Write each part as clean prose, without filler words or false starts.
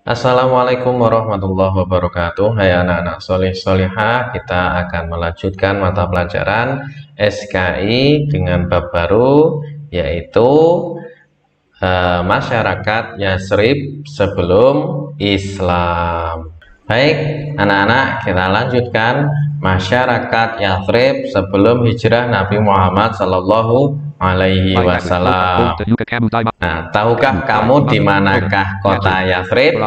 Assalamualaikum warahmatullahi wabarakatuh. Hai anak-anak soleh solehah, kita akan melanjutkan mata pelajaran SKI dengan bab baru, yaitu masyarakat Yathrib sebelum Islam. Baik anak-anak, kita lanjutkan masyarakat Yathrib sebelum hijrah Nabi Muhammad Sallallahu Alaihi Wasallam. Nah, tahukah kamu di manakah kota Yathrib?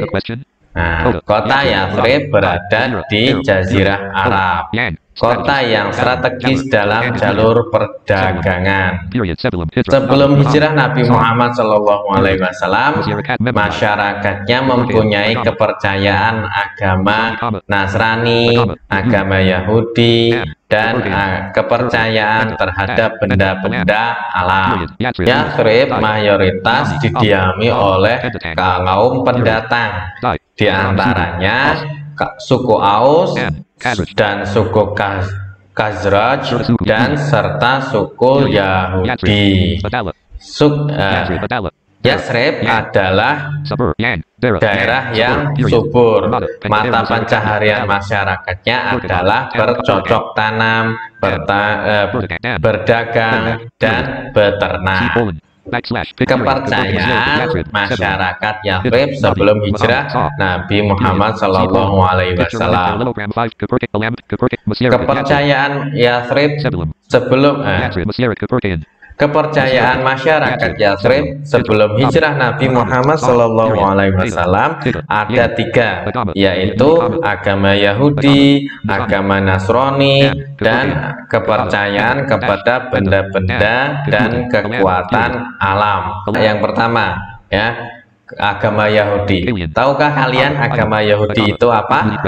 Nah, kota Yathrib berada di Jazirah Arab, kota yang strategis dalam jalur perdagangan. Sebelum hijrah Nabi Muhammad SAW, masyarakatnya mempunyai kepercayaan agama Nasrani, agama Yahudi, dan kepercayaan terhadap benda-benda alam. Yathrib mayoritas didiami oleh kaum pendatang, di antaranya suku Aus dan suku Khazraj dan serta suku Yahudi. Yathrib adalah daerah yang subur. Mata pencaharian masyarakatnya adalah bercocok tanam, berdagang, dan beternak. Kepercayaan masyarakat Yathrib sebelum hijrah Nabi Muhammad SAW. Kepercayaan Yathrib sebelum Kepercayaan masyarakat Yathrib sebelum hijrah Nabi Muhammad SAW ada tiga, yaitu agama Yahudi, agama Nasrani, dan kepercayaan kepada benda-benda dan kekuatan alam. Yang pertama, ya, agama Yahudi. Tahukah kalian agama Yahudi itu apa?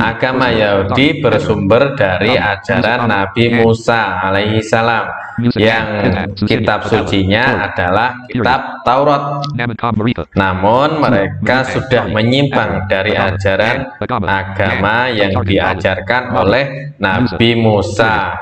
Agama Yahudi bersumber dari ajaran Nabi Musa alaihissalam, yang kitab sucinya adalah kitab Taurat. Namun mereka sudah menyimpang dari ajaran agama yang diajarkan oleh Nabi Musa.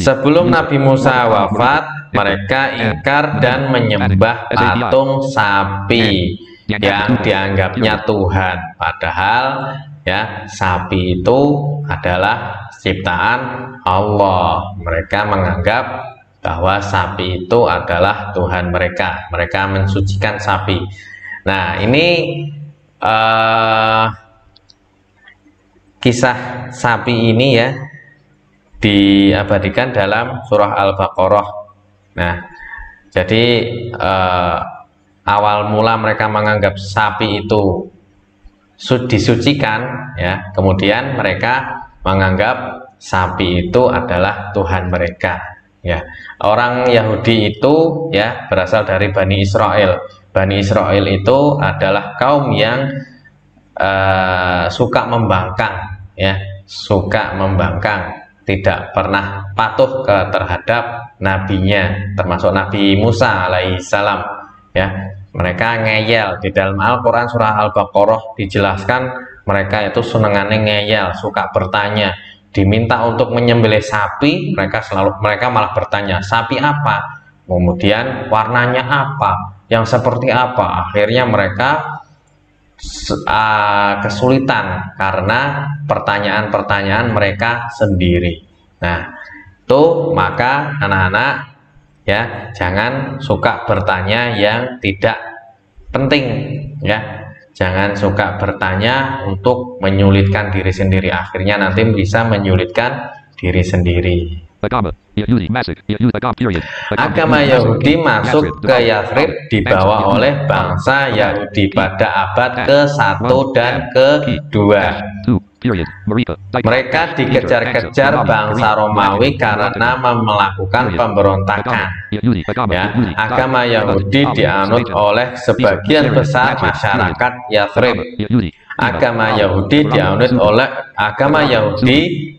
Sebelum Nabi Musa wafat, mereka ingkar dan menyembah patung sapi yang dianggapnya Tuhan, padahal ya, sapi itu adalah ciptaan Allah. Mereka menganggap bahwa sapi itu adalah Tuhan mereka. Mereka mensucikan sapi. Nah, ini kisah sapi ini ya diabadikan dalam surah Al-Baqarah. Nah, jadi awal mula mereka menganggap sapi itu disucikan, ya. Kemudian mereka menganggap sapi itu adalah Tuhan mereka, ya. Orang Yahudi itu ya berasal dari Bani Israel. Bani Israel itu adalah kaum yang suka membangkang, ya, suka membangkang, tidak pernah patuh terhadap nabinya, termasuk Nabi Musa alaihissalam, ya. Mereka ngeyel. Di dalam Al-Quran surah Al-Baqarah dijelaskan mereka itu senengannya ngeyel, suka bertanya. Diminta untuk menyembelih sapi, mereka malah bertanya, sapi apa? Kemudian warnanya apa? Yang seperti apa? Akhirnya mereka kesulitan karena pertanyaan-pertanyaan mereka sendiri. Nah, itu maka anak-anak, ya, jangan suka bertanya yang tidak penting, ya. Jangan suka bertanya untuk menyulitkan diri sendiri, akhirnya nanti bisa menyulitkan diri sendiri. Agama Yahudi masuk ke Yathrib dibawa oleh bangsa Yahudi pada abad ke-1 dan ke-2. Mereka dikejar-kejar bangsa Romawi karena melakukan pemberontakan, ya. Agama Yahudi dianut oleh sebagian besar masyarakat Yathrib. Agama Yahudi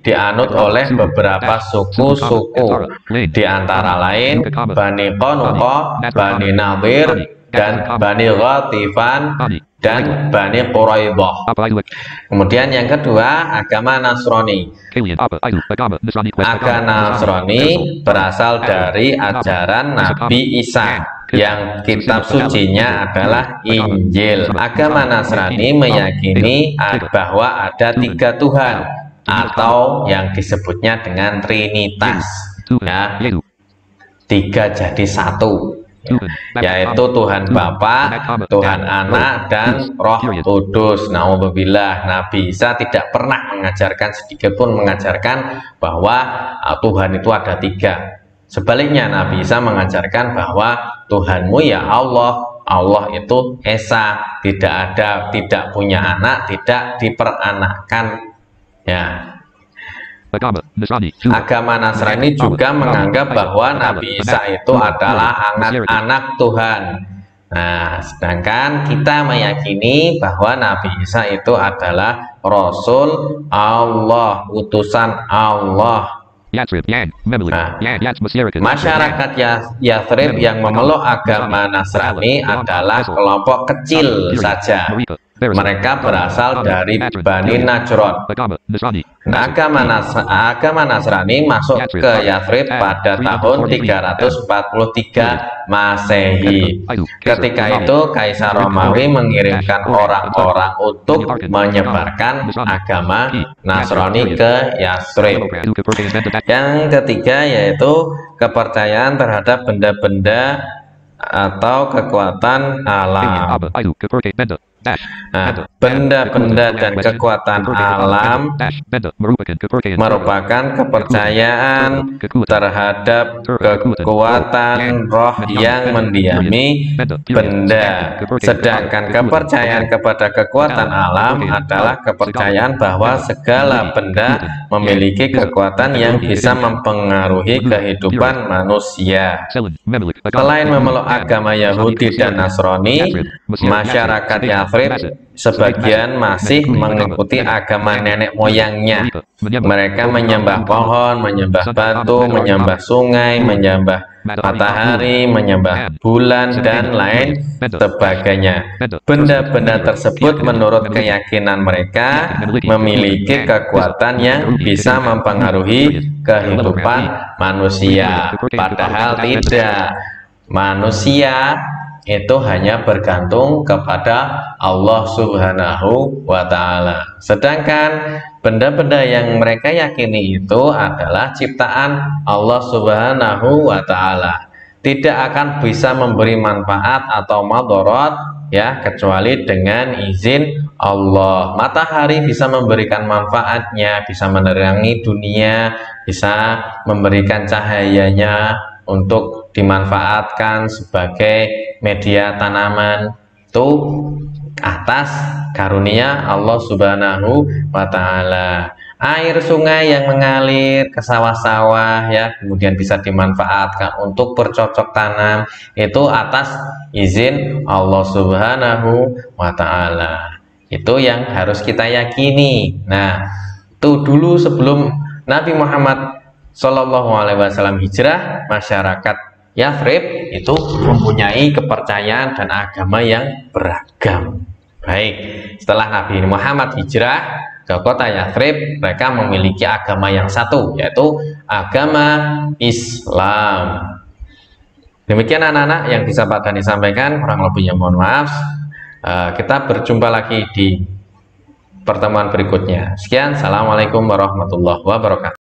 dianut oleh beberapa suku-suku, di antara lain Bani Qanuqa, Bani Nadir, dan Bani Ghatifan, dan Bani Quraidah. Kemudian yang kedua, agama Nasrani. Agama Nasrani berasal dari ajaran Nabi Isa. yang kitab sucinya adalah Injil. Agama Nasrani meyakini bahwa ada 3 Tuhan atau yang disebutnya dengan Trinitas, ya, 3 jadi 1, yaitu Tuhan Bapa, Tuhan Anak, dan Roh Kudus. Naudzubillah, Nabi Isa tidak pernah mengajarkan, sedikit pun mengajarkan bahwa Tuhan itu ada 3. Sebaliknya, Nabi Isa mengajarkan bahwa Tuhanmu ya Allah, Allah itu Esa, tidak punya anak, tidak diperanakkan, ya. Agama Nasrani juga menganggap bahwa Nabi Isa itu adalah anak Tuhan. Nah, sedangkan kita meyakini bahwa Nabi Isa itu adalah Rasul Allah, utusan Allah. Nah, masyarakat Yathrib yang memeluk agama Nasrani adalah kelompok kecil saja. Mereka berasal dari Bani Najron. Agama Nasrani masuk ke Yathrib pada tahun 343 Masehi. Ketika itu Kaisar Romawi mengirimkan orang-orang untuk menyebarkan agama Nasrani ke Yathrib. Yang ketiga yaitu kepercayaan terhadap benda-benda atau kekuatan alam. Benda-benda dan kekuatan alam merupakan kepercayaan terhadap kekuatan roh yang mendiami benda. Sedangkan kepercayaan kepada kekuatan alam adalah kepercayaan bahwa segala benda memiliki kekuatan yang bisa mempengaruhi kehidupan manusia. Selain memeluk agama Yahudi dan Nasrani, masyarakat Yathrib sebagian masih mengikuti agama nenek moyangnya. Mereka menyembah pohon, menyembah batu, menyembah sungai, menyembah matahari, menyembah bulan, dan lain sebagainya. Benda-benda tersebut menurut keyakinan mereka memiliki kekuatan yang bisa mempengaruhi kehidupan manusia. Padahal tidak. Manusia itu hanya bergantung kepada Allah Subhanahu wa Ta'ala. Sedangkan benda-benda yang mereka yakini itu adalah ciptaan Allah Subhanahu wa Ta'ala. Tidak akan bisa memberi manfaat atau madarat, ya, kecuali dengan izin Allah. Matahari bisa memberikan manfaatnya, bisa menerangi dunia, bisa memberikan cahayanya untuk dimanfaatkan sebagai media tanaman, itu atas karunia Allah Subhanahu wa Ta'ala. Air sungai yang mengalir ke sawah-sawah, ya, kemudian bisa dimanfaatkan untuk bercocok tanam, itu atas izin Allah Subhanahu wa Ta'ala. Itu yang harus kita yakini. Nah, itu dulu sebelum Nabi Muhammad Shallallahu Alaihi Wasallam hijrah, masyarakat Yathrib itu mempunyai kepercayaan dan agama yang beragam. Baik, setelah Nabi Muhammad hijrah ke kota Yathrib, mereka memiliki agama yang satu, yaitu agama Islam. Demikian anak-anak yang bisa Pak Dhani sampaikan, kurang lebihnya mohon maaf. Kita berjumpa lagi di pertemuan berikutnya. Sekian, assalamualaikum warahmatullahi wabarakatuh.